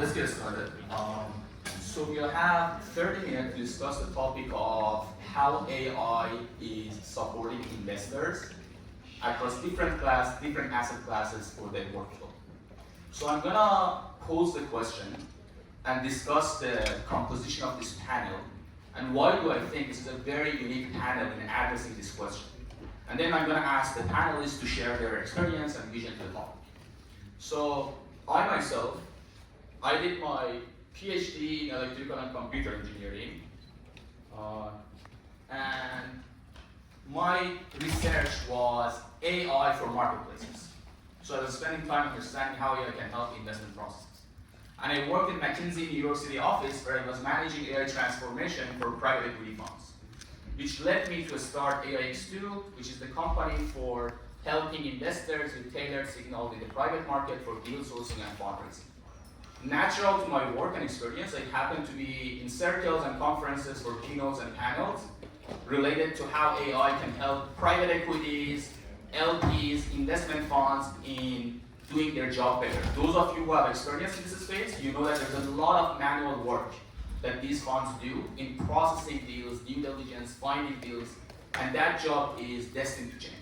Let's get started. So we'll have 30 minutes to discuss the topic of how AI is supporting investors across different asset classes for their workflow. So I'm gonna pose the question and discuss the composition of this panel and why do I think this is a very unique panel in addressing this question. And then I'm gonna ask the panelists to share their experience and vision to the topic. So I myself, I did my PhD in electrical and computer engineering, and my research was AI for marketplaces. So I was spending time understanding how AI can help investment processes. And I worked in McKinsey New York City office where I was managing AI transformation for private equity funds, which led me to start AIX2, which is the company for helping investors with tailored signals in the private market for deal sourcing and fundraising. Natural to my work and experience, I happen to be in circles and conferences for keynotes and panels related to how AI can help private equities, LPs, investment funds in doing their job better. Those of you who have experience in this space, you know that there's a lot of manual work that these funds do in processing deals, due diligence, finding deals, and that job is destined to change.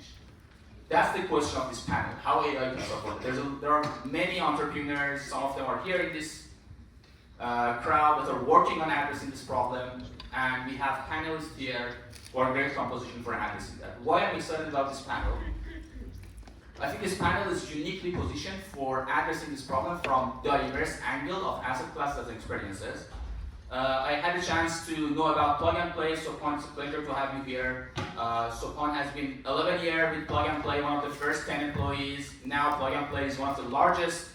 That's the question of this panel, how AI can support it. There are many entrepreneurs, some of them are here in this crowd that are working on addressing this problem, and we have panelists here who are great composition for addressing that. Why I'm excited about this panel? I think this panel is uniquely positioned for addressing this problem from diverse angle of asset classes and experiences. I had a chance to know about Plug and Play. Sobhan, it's a pleasure to have you here. Sobhan has been 11 years with Plug and Play, one of the first 10 employees. Now Plug and Play is one of the largest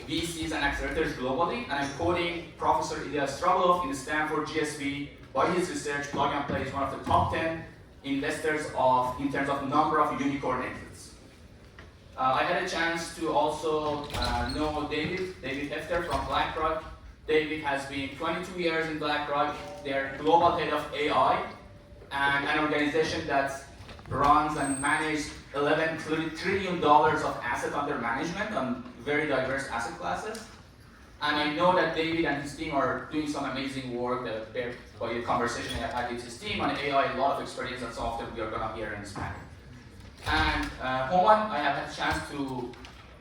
VCs and accelerators globally. And I'm quoting Professor Ilya Strablov in Stanford GSB. By his research, Plug and Play is one of the top 10 investors in terms of number of unicorn exits. I had a chance to also know David Hefter from BlackRock. David has been 22 years in BlackRock. They're global head of AI and an organization that runs and manages $11 trillion of assets under management on very diverse asset classes. And I know that David and his team are doing some amazing work. By the conversation I have had with his team on AI, a lot of experience, and some of them we are going to hear in this panel. And Homan, I have had a chance to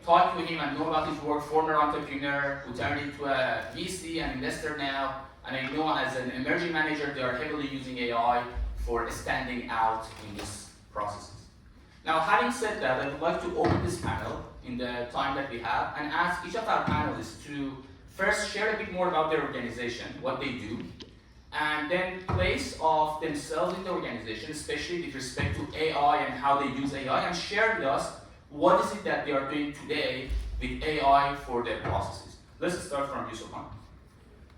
talk to him and know about his work, former entrepreneur who turned into a VC and investor now. And I know as an emerging manager, they are heavily using AI for standing out in these processes. Now, having said that, I would like to open this panel in the time that we have and ask each of our panelists to first share a bit more about their organization, what they do, and then place of themselves in the organization, especially with respect to AI and how they use AI, and share with us what is it that they are doing today with AI for their processes. Let's start from you, Sobhan.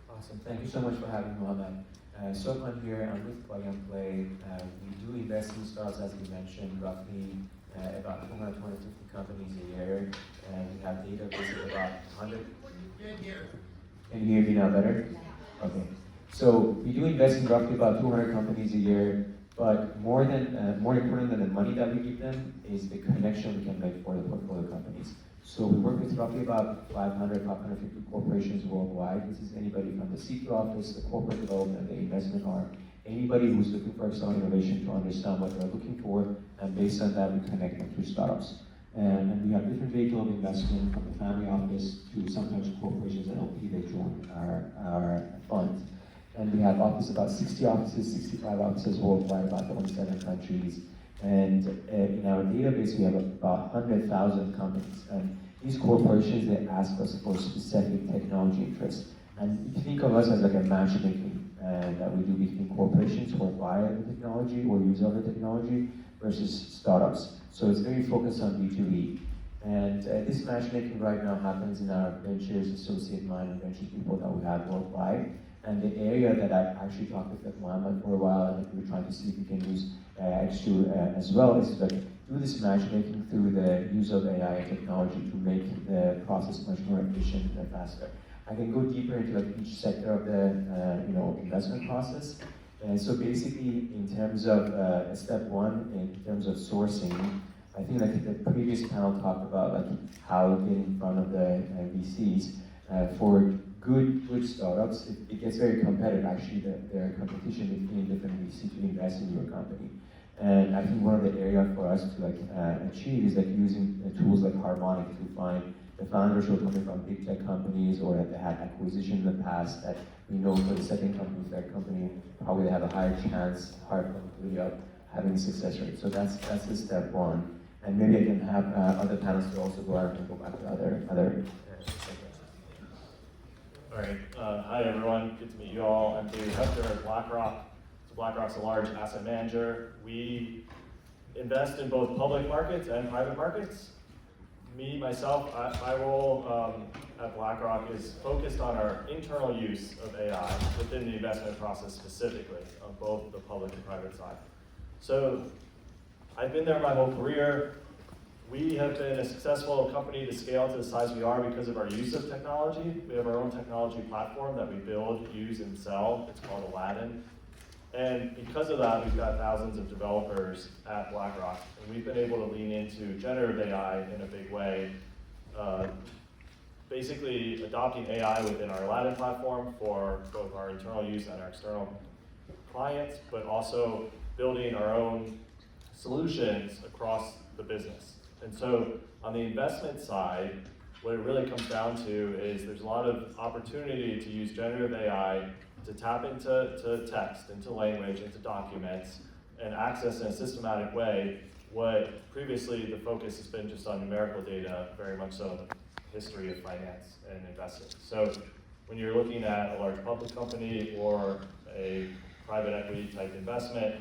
Awesome. Thank you so much for having me, Homan. Sobhan here. I'm with Plug and Play. We do invest in startups, as you mentioned, roughly about 250 companies a year. And we have database of about 100. Can you hear me now better? Okay. So we do invest in roughly about 200 companies a year. But more important than the money that we give them is the connection we can make for the portfolio companies. So we work with roughly about 550 corporations worldwide. This is anybody from the C2 office, the corporate development, the investment arm, anybody who's looking for external innovation to understand what they're looking for, and based on that, we connect them to startups. And we have different vehicles of investment, from the family office to sometimes corporations and LP that join our fund. And we have about 60 offices, 65 offices worldwide, about 27 countries. And in our database, we have about 100,000 companies. And these corporations, they ask us for specific technology interests. And you can think of us as like a matchmaking that we do between corporations who buy the technology or use our technology versus startups. So it's very focused on B2B. And this matchmaking right now happens in our ventures, associate mind, and ventures people that we have worldwide. And the area that I've actually talked with Mohammed for a while, and we're trying to see if we can use X2 as well, is like do this matchmaking through the use of AI and technology to make the process much more efficient and faster. I can go deeper into like each sector of the investment process. And so basically, in terms of step one, in terms of sourcing, I think like the previous panel talked about like how to get in front of the VCs. For good startups, it gets very competitive. Actually, there are competition between different VC to invest in your company. And I think one of the areas for us to achieve is using tools like Harmonic to find the founders who are coming from big tech companies or that had acquisition in the past that we know for the second company, third company, probably have a higher chance, higher probability of having a success rate. So that's the step one. And maybe I can have other panels to also go out and go back to other segments. All right. Hi, everyone. Good to meet you all. I'm David Hefter at BlackRock. So BlackRock's a large asset manager. We invest in both public markets and private markets. Myself, my role at BlackRock is focused on our internal use of AI within the investment process specifically on both the public and private side. So I've been there my whole career. We have been a successful company to scale to the size we are because of our use of technology. We have our own technology platform that we build, use, and sell. It's called Aladdin. And because of that, we've got thousands of developers at BlackRock. And we've been able to lean into generative AI in a big way, basically adopting AI within our Aladdin platform for both our internal use and our external clients, but also building our own solutions across the business. And so on the investment side, what it really comes down to is there's a lot of opportunity to use generative AI to tap into text, into language, into documents, and access in a systematic way what previously the focus has been just on numerical data, very much so in the history of finance and investing. So when you're looking at a large public company or a private equity type investment,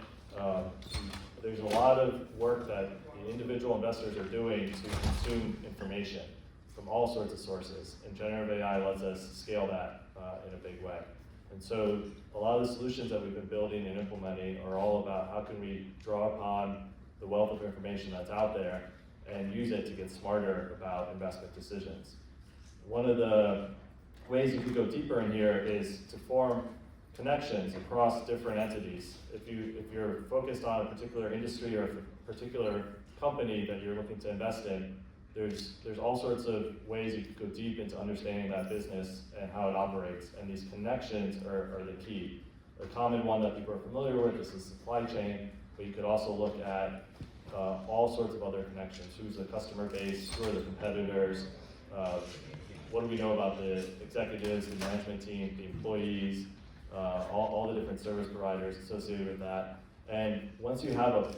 there's a lot of work that the individual investors are doing to consume information from all sorts of sources, and generative AI lets us scale that in a big way. And so a lot of the solutions that we've been building and implementing are all about how can we draw upon the wealth of information that's out there and use it to get smarter about investment decisions. One of the ways you could go deeper in here is to form connections across different entities. If you're focused on a particular industry or a particular company that you're looking to invest in, there's all sorts of ways you could go deep into understanding that business and how it operates, and these connections are the key. A common one that people are familiar with is the supply chain, but you could also look at all sorts of other connections. Who's the customer base? Who are the competitors? What do we know about the executives, the management team, the employees, all the different service providers associated with that. And once you have a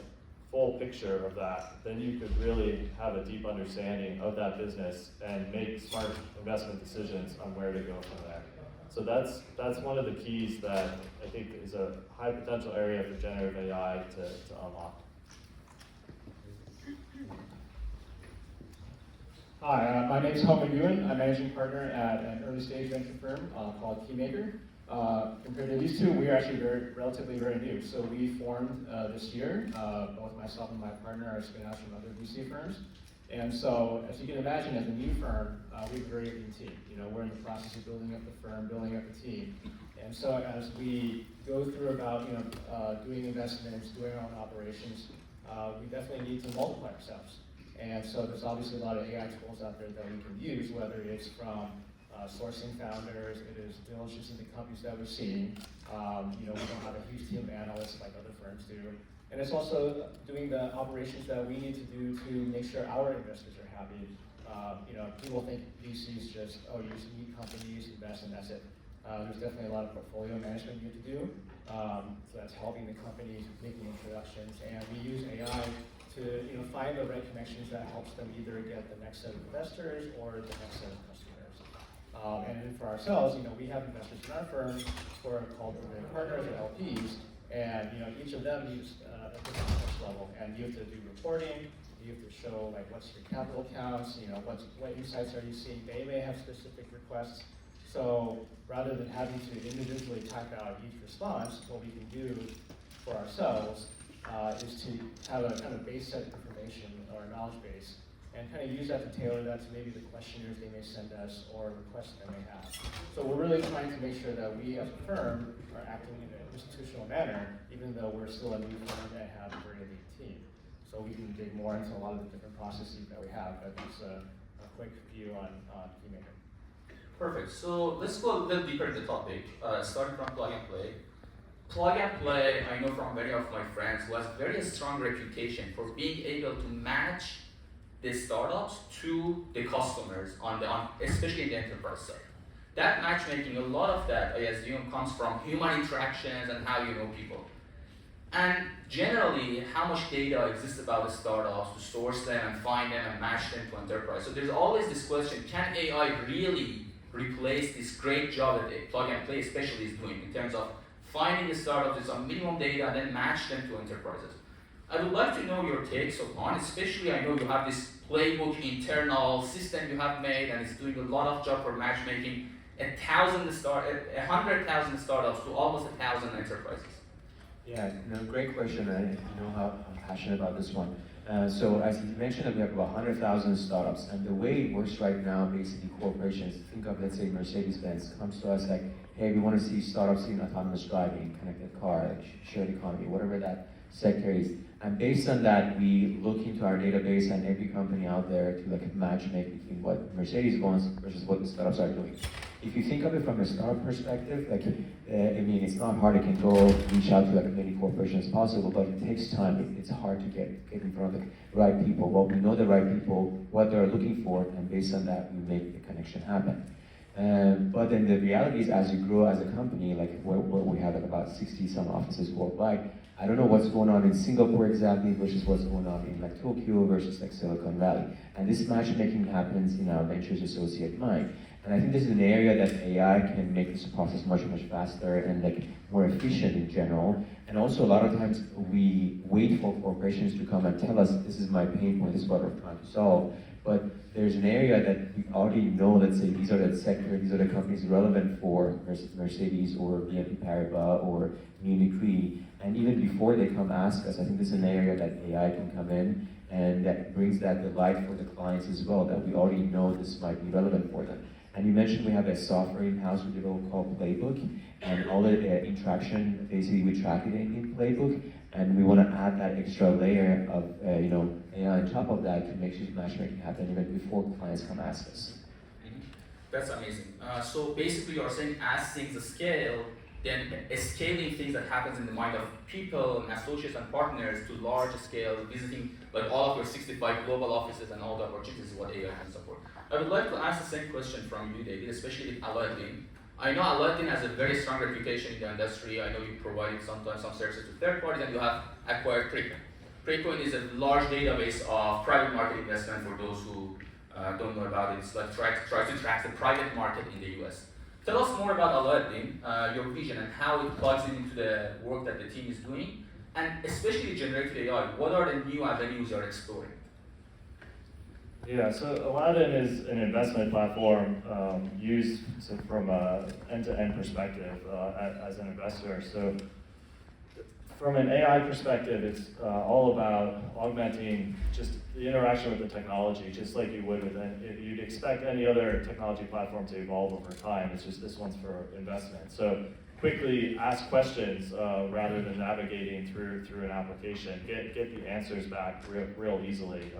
full picture of that, then you could really have a deep understanding of that business and make smart investment decisions on where to go from there. So that's one of the keys that I think is a high potential area for generative AI to unlock. Hi, my name is Homan Yuen. I'm managing partner at an early stage venture firm called Keymaker. Compared to these two, we are actually relatively very new. So we formed this year. Both myself and my partner are spin-outs from other VC firms. And so, as you can imagine, as a new firm, we have a very lean team. We're in the process of building up the firm, building up the team. And so, as we go through about doing investments, doing our own operations, we definitely need to multiply ourselves. And so, there's obviously a lot of AI tools out there that we can use, whether it's from sourcing founders, it is diligence in the companies that we're seeing. We don't have a huge team of analysts like other firms do. And it's also doing the operations that we need to do to make sure our investors are happy. People think VCs just, you just need companies, invest, and that's it. There's definitely a lot of portfolio management you need to do. So that's helping the companies, making introductions, and we use AI to find the right connections that helps them either get the next set of investors or the next set of customers. And then for ourselves, we have investors in our firm who are called partners or LPs, and each of them needs a different knowledge level. And you have to do reporting. You have to show what's your capital counts. What insights are you seeing? They may have specific requests. So rather than having to individually type out each response, what we can do for ourselves is to have a kind of base set of information or knowledge base, and kind of use that to tailor that to maybe the questionnaires they may send us or requests they may have. So we're really trying to make sure that we as a firm are acting in an institutional manner, even though we're still a new firm and have a very lean team. So we can dig more into a lot of the different processes that we have, but it's a quick view on Keymaker. Perfect. So let's go a little deeper in the topic, starting from plug and play. Plug and play, I know from many of my friends, who has very strong reputation for being able to match the startups to the customers especially in the enterprise side. That matchmaking, a lot of that, I assume, comes from human interactions and how you know people. And generally, how much data exists about the startups to source them and find them and match them to enterprise. So there's always this question, can AI really replace this great job that the plug and play especially is doing in terms of finding the startups with some minimum data and then match them to enterprises? I would like to know your take, Sobhan, especially I know you have this playbook internal system you have made and it's doing a lot of job for matchmaking 100,000 startups to almost 1,000 enterprises. Yeah, no, great question. I know how I'm passionate about this one. So as you mentioned, that we have about 100,000 startups, and the way it works right now, basically corporations, think of, let's say, Mercedes-Benz comes to us like, hey, we want to see startups in autonomous driving, connected car, like shared economy, whatever that sector is. And based on that, we look into our database and every company out there to like matchmake between what Mercedes wants versus what the startups are doing. If you think of it from a startup perspective, like, I mean, it's not hard. You can go reach out to like as many corporations as possible, but it takes time. It's hard to get in front of the right people. Well, we know the right people, what they're looking for, and based on that, we make the connection happen. But then the reality is, as you grow as a company, like where we have like about 60 some offices worldwide, I don't know what's going on in Singapore exactly versus what's going on in like Tokyo versus like Silicon Valley. And this matchmaking happens in our ventures associate mind. And I think this is an area that AI can make this process much faster and like more efficient in general. And also a lot of times we wait for corporations to come and tell us, this is my pain point, this is what we're trying to solve. But there's an area that we already know, let's say these are the sector, these are the companies relevant for Mercedes or BNP Paribas or Munich Re. And even before they come ask us, I think this is an area that AI can come in and that brings that delight for the clients as well, that we already know this might be relevant for them. And you mentioned we have a software in-house we developed called Playbook, and all the interaction, basically we track it in Playbook, and we want to add that extra layer of AI on top of that to make sure matchmaking happen even before clients come ask us. That's amazing. So basically you're saying as things scale, then scaling things that happens in the mind of people and associates and partners to large scale, visiting like all of your 65 global offices and all the opportunities is what AI can support. I would like to ask the same question from you, David, especially with Aladdin. I know Aladdin has a very strong reputation in the industry. I know you provided sometimes some services to third parties and you have acquired Precoin. Precoin is a large database of private market investment for those who don't know about it. It's like try to track the private market in the US. Tell us more about Aladdin, your vision and how it plugs into the work that the team is doing, and especially generative AI. What are the new avenues you're exploring? Yeah, so Aladdin is an investment platform used from an end-to-end perspective as an investor. So from an AI perspective, it's all about augmenting just the interaction with the technology, just like you would with you'd expect any other technology platform to evolve over time. It's just this one's for investment. So quickly ask questions rather than navigating through an application. Get the answers back real easily.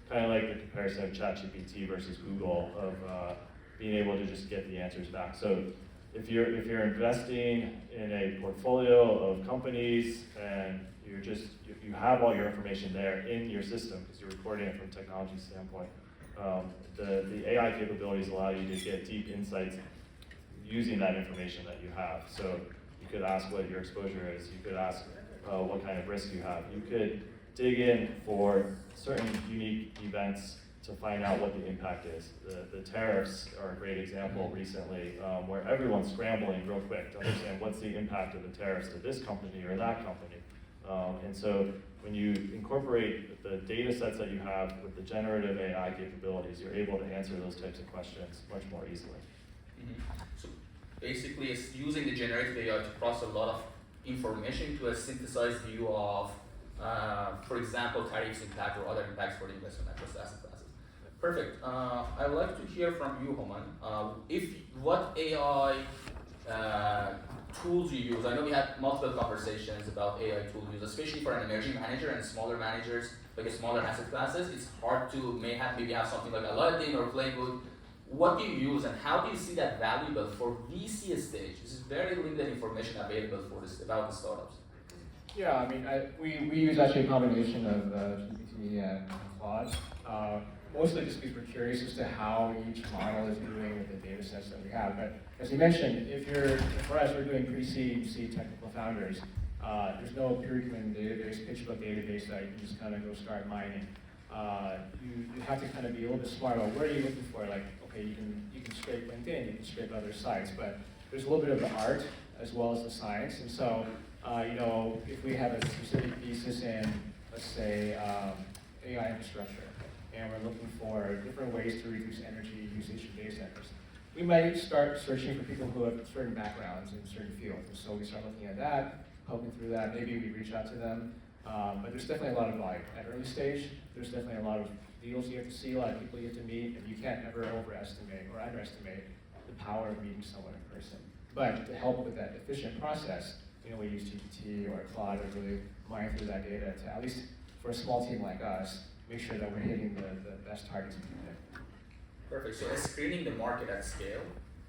Kind of like the comparison of ChatGPT versus Google of being able to just get the answers back. So if you're investing in a portfolio of companies and you have all your information there in your system because you're recording it from a technology standpoint, the AI capabilities allow you to get deep insights using that information that you have. So you could ask what your exposure is. You could ask what kind of risk you have. You could dig in for certain unique events to find out what the impact is. The tariffs are a great example recently, where everyone's scrambling real quick to understand what's the impact of the tariffs to this company or that company. And so when you incorporate the data sets that you have with the generative AI capabilities, you're able to answer those types of questions much more easily. So basically it's using the generative AI to process a lot of information to a synthesized view of for example, tariffs impact or other impacts for the investment across asset classes. Perfect. I'd like to hear from you, Homan. What AI tools you use? I know we had multiple conversations about AI tool use, especially for an emerging manager and smaller managers, like a smaller asset classes. It's hard to maybe have something like Aladdin or Playbook. what do you use and how do you see that valuable for VC stage? This is very limited information available for this about the startups. Yeah, I mean, we use actually a combination of GPT and Claude. Mostly just because we're curious as to how each model is doing with the data sets that we have. But as you mentioned, for us, we're doing pre-seed, seed technical founders. There's no peer-reviewed database, PitchBook database that you can just kind of go start mining. You have to kind of be a little bit smart about where are you looking for. Like, okay, you can scrape LinkedIn, you can scrape other sites, but there's a little bit of the art as well as the science. And so, if we have a specific thesis in, let's say, AI infrastructure, and we're looking for different ways to reduce energy usage in data centers, we might start searching for people who have certain backgrounds in certain fields. And so we start looking at that, poking through that. Maybe we reach out to them. But there's definitely a lot of at early stage, there's definitely a lot of deals you have to see, a lot of people you have to meet, and you can't ever overestimate or underestimate the power of meeting someone in person. But to help with that efficient process, we use GPT or Claude to really mine through that data to, at least for a small team like us, make sure that we're hitting the best targets we can hit. Perfect. So it's screening the market at scale,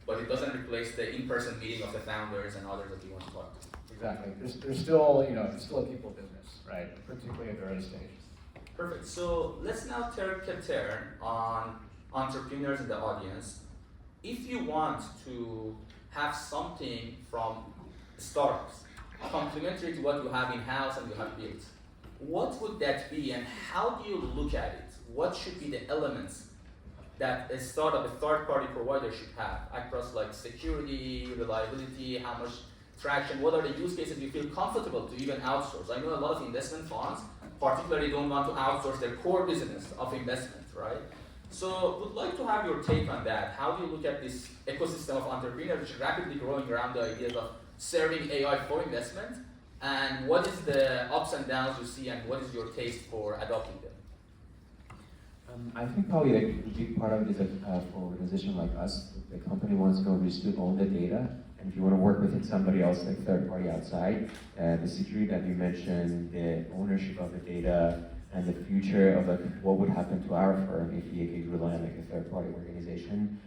but it doesn't replace the in-person meeting of the founders and others that you want to talk to. Exactly. There's still, it's still a people business, right? Particularly at the early stage. Perfect. So let's now take a turn on entrepreneurs in the audience. If you want to have something from startups complementary to what you have in-house and you have built, what would that be and how do you look at it? What should be the elements that a startup, a third-party provider should have across like security, reliability, how much traction, what are the use cases you feel comfortable to even outsource? I know a lot of investment funds particularly don't want to outsource their core business of investment, right? So would like to have your take on that. How do you look at this ecosystem of entrepreneurs which is rapidly growing around the ideas of serving AI for investment? And what is the ups and downs you see and what is your taste for adopting them? I think probably a big part of it is that for an organization like us, the company wants to obviously own the data. And if you want to work with somebody else, like third party outside, the security that you mentioned, the ownership of the data, and the future of like what would happen to our firm if we rely on like a third party organization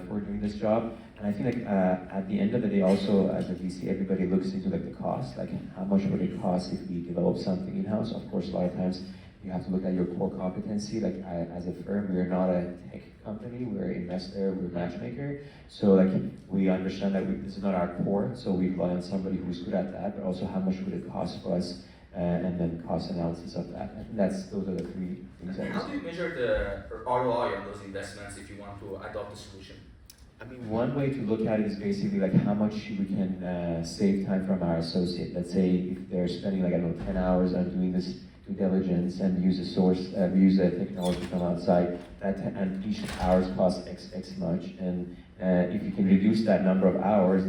for doing this job. And I think like at the end of the day, also as a VC, everybody looks into like the cost, like how much would it cost if we develop something in house. Of course, a lot of times you have to look at your core competency. Like as a firm, we're not a tech company, we're an investor, we're a matchmaker. So like we understand that this is not our core, so we rely on somebody who's good at that, but also how much would it cost for us, and then cost analysis of that. I think those are the three things. How do you measure the ROI on those investments if you want to adopt the solution? I mean, one way to look at it is basically like how much we can save time from our associate. Let's say if they're spending like, I don't know, 10 hours on doing this due diligence and use a source, use a technology from outside, and each hours costs X much. And if you can reduce that number of hours,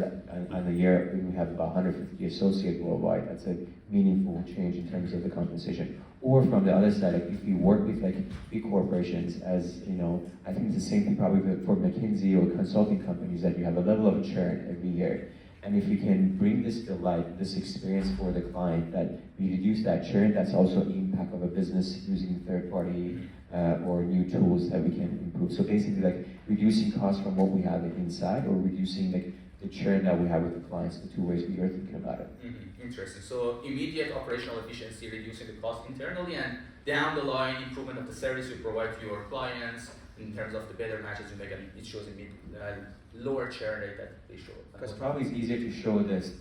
on the year we have about 150 associates worldwide, that's a meaningful change in terms of the compensation. Or from the other side, like if you work with like big corporations, as you know, I think it's the same thing probably for McKinsey or consulting companies, that you have a level of churn every year. And if you can bring this to life, this experience for the client, that we reduce that churn, that's also the impact of a business using third party or new tools that we can improve. So basically like reducing costs from what we have inside, or reducing like the churn that we have with the clients, the two ways we are thinking about it. Mm-hmm. Interesting. So immediate operational efficiency, reducing the cost internally, and down the line improvement of the service you provide to your clients in terms of the better matches you make, and it shows a lower churn rate that they show. Because probably it's easier to show this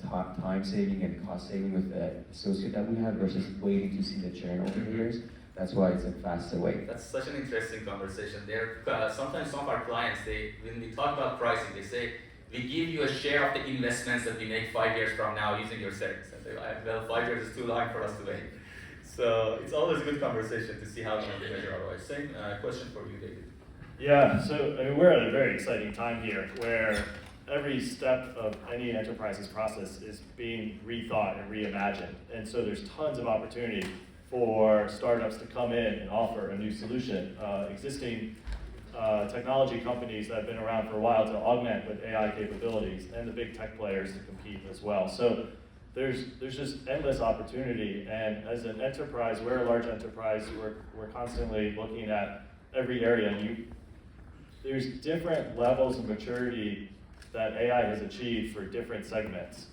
time saving and cost saving with the associate that we have versus waiting to see the churn over the years. That's why it's a faster way. That's such an interesting conversation there. Sometimes some of our clients, when we talk about pricing, they say, we give you a share of the investments that we make 5 years from now using your service. And they, well, 5 years is too long for us to wait. So it's always a good conversation to see how we measure ROI. Same question for you, David. Yeah, so I mean, we're at a very exciting time here where every step of any enterprise's process is being rethought and reimagined. And so there's tons of opportunity for startups to come in and offer a new solution. Existing technology companies that have been around for a while to augment with AI capabilities, and the big tech players to compete as well. So there's just endless opportunity, and as an enterprise, we're a large enterprise, we're constantly looking at every area, and there's different levels of maturity that AI has achieved for different segments.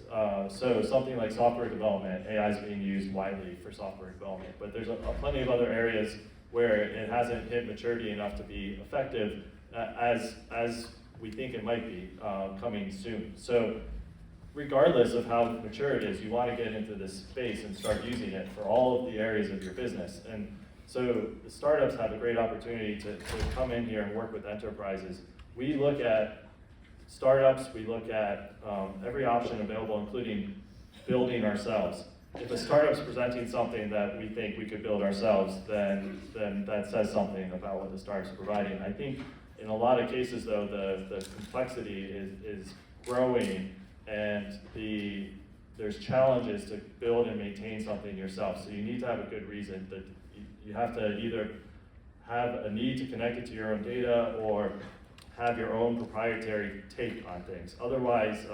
So something like software development, AI is being used widely for software development, but there's plenty of other areas where it hasn't hit maturity enough to be effective as we think it might be coming soon. So regardless of how mature it is, you want to get into this space and start using it for all of the areas of your business. And so the startups have a great opportunity to come in here and work with enterprises. We look at startups, we look at every option available, including building ourselves. If a startup's presenting something that we think we could build ourselves, then that says something about what the startup's providing. I think in a lot of cases, though, the complexity is growing, and there's challenges to build and maintain something yourself. So you need to have a good reason. That you have to either have a need to connect it to your own data or have your own proprietary take on things. Otherwise,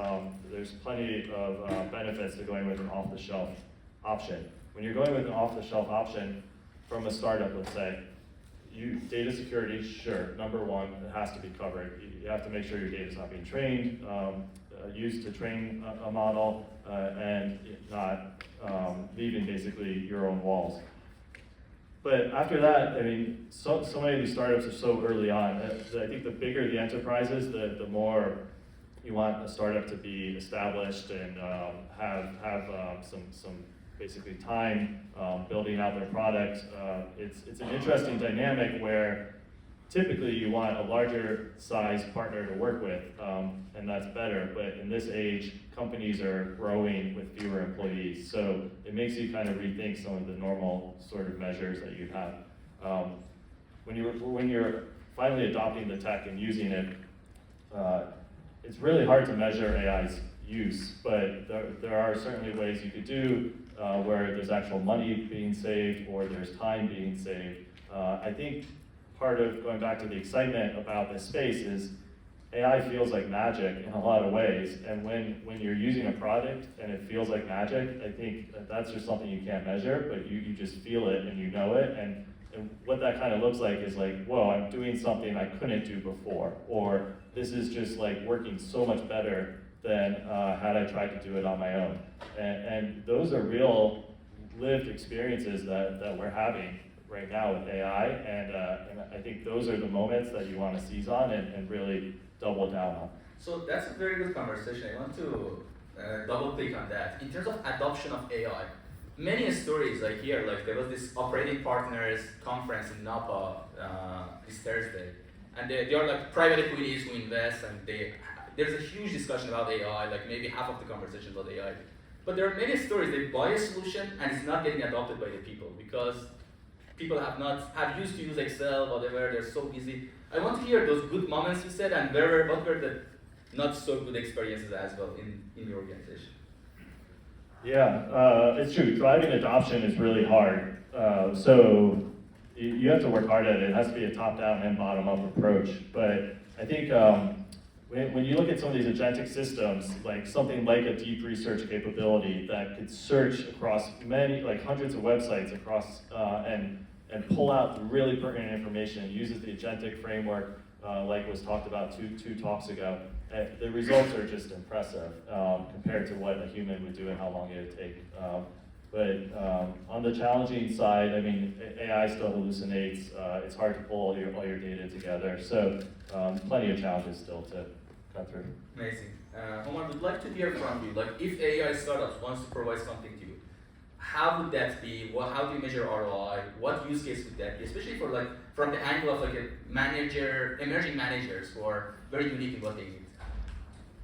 there's plenty of benefits to going with an off-the-shelf option. When you're going with an off-the-shelf option from a startup, let's say, data security, sure, number one, it has to be covered. You have to make sure your data is not being trained, used to train a model, and not leaving basically your own walls. But after that, I mean, so many of these startups are so early on. I think the bigger the enterprises, the more you want a startup to be established and have some basically time building out their product. It's an interesting dynamic where typically you want a larger size partner to work with, and that's better. But in this age, companies are growing with fewer employees. So it makes you kind of rethink some of the normal sort of measures that you have. When you're finally adopting the tech and using it, it's really hard to measure AI's use, but there are certainly ways you could do where there's actual money being saved or there's time being saved. I think part of going back to the excitement about this space is AI feels like magic in a lot of ways, and when you're using a product and it feels like magic, I think that's just something you can't measure, but you just feel it and you know it, and what that kind of looks like is like, whoa, I'm doing something I couldn't do before, or this is just like working so much better than had I tried to do it on my own. And those are real lived experiences that we're having right now with AI, and I think those are the moments that you want to seize on and really double down on. So that's a very good conversation. I want to double click on that. In terms of adoption of AI, many stories I hear, like there was this operating partners conference in Napa this Thursday, and they are like private equities who invest, and there's a huge discussion about AI, like maybe half of the conversation about AI. But there are many stories, they buy a solution and it's not getting adopted by the people because people have used to use Excel, whatever, they're so busy. I want to hear those good moments you said, and what were the not so good experiences as well in your organization? Yeah, it's true. Driving adoption is really hard. So you have to work hard at it. It has to be a top-down and bottom-up approach. But I think when you look at some of these agentic systems, like something like a deep research capability that could search across many, like hundreds of websites across and pull out really pertinent information, uses the agentic framework like was talked about two talks ago, the results are just impressive compared to what a human would do and how long it would take. But on the challenging side, I mean, AI still hallucinates. It's hard to pull all your data together. So plenty of challenges still to cut through. Amazing. Homan, would like to hear from you. Like, if AI startups wants to provide something to you, how would that be? How do you measure ROI? What use case would that be? Especially for like from the angle of like a manager, emerging managers who are very unique in what they need.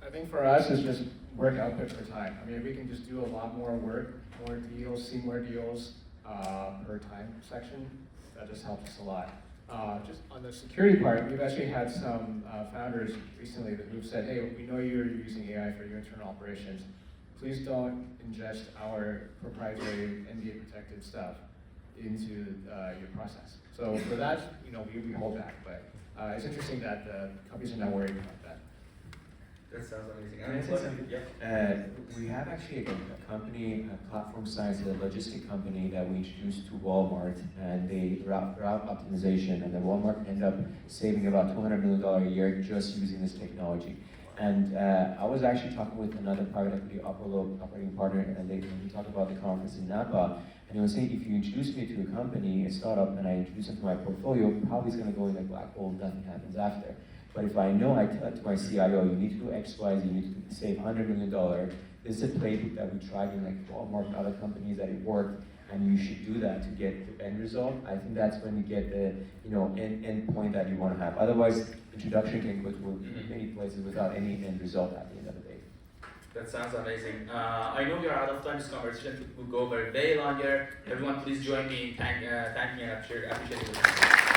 I think for us, it's just work output per time. I mean, we can just do a lot more work, more deals, see more deals per time section. That just helps us a lot. Just on the security part, we've actually had some founders recently who've said, hey, we know you're using AI for your internal operations. Please don't ingest our proprietary NDA protected stuff into your process. So for that, we hold back, but it's interesting that the companies are now worried about that. That sounds amazing. Can I say something? Yeah. We have actually a company, a platform science, a logistic company that we introduced to Walmart, and they route optimization, and then Walmart ended up saving about $200 million a year just using this technology. And I was actually talking with another private equity operating partner, and we talked about the conference in Napa, and he was saying, if you introduce me to a company, a startup, and I introduce them to my portfolio, probably it's going to go in a black hole, nothing happens after. But if I know, I tell it to my CIO, you need to do X, Y, Z, you need to save $100 million. This is a playbook that we tried in like Walmart and other companies that it worked, and you should do that to get the end result. I think that's when you get the end point that you want to have. Otherwise, introduction can go to many places without any end result at the end of the day. That sounds amazing. I know we are out of time. This conversation will go very longer. Everyone, please join me in thanking and appreciating.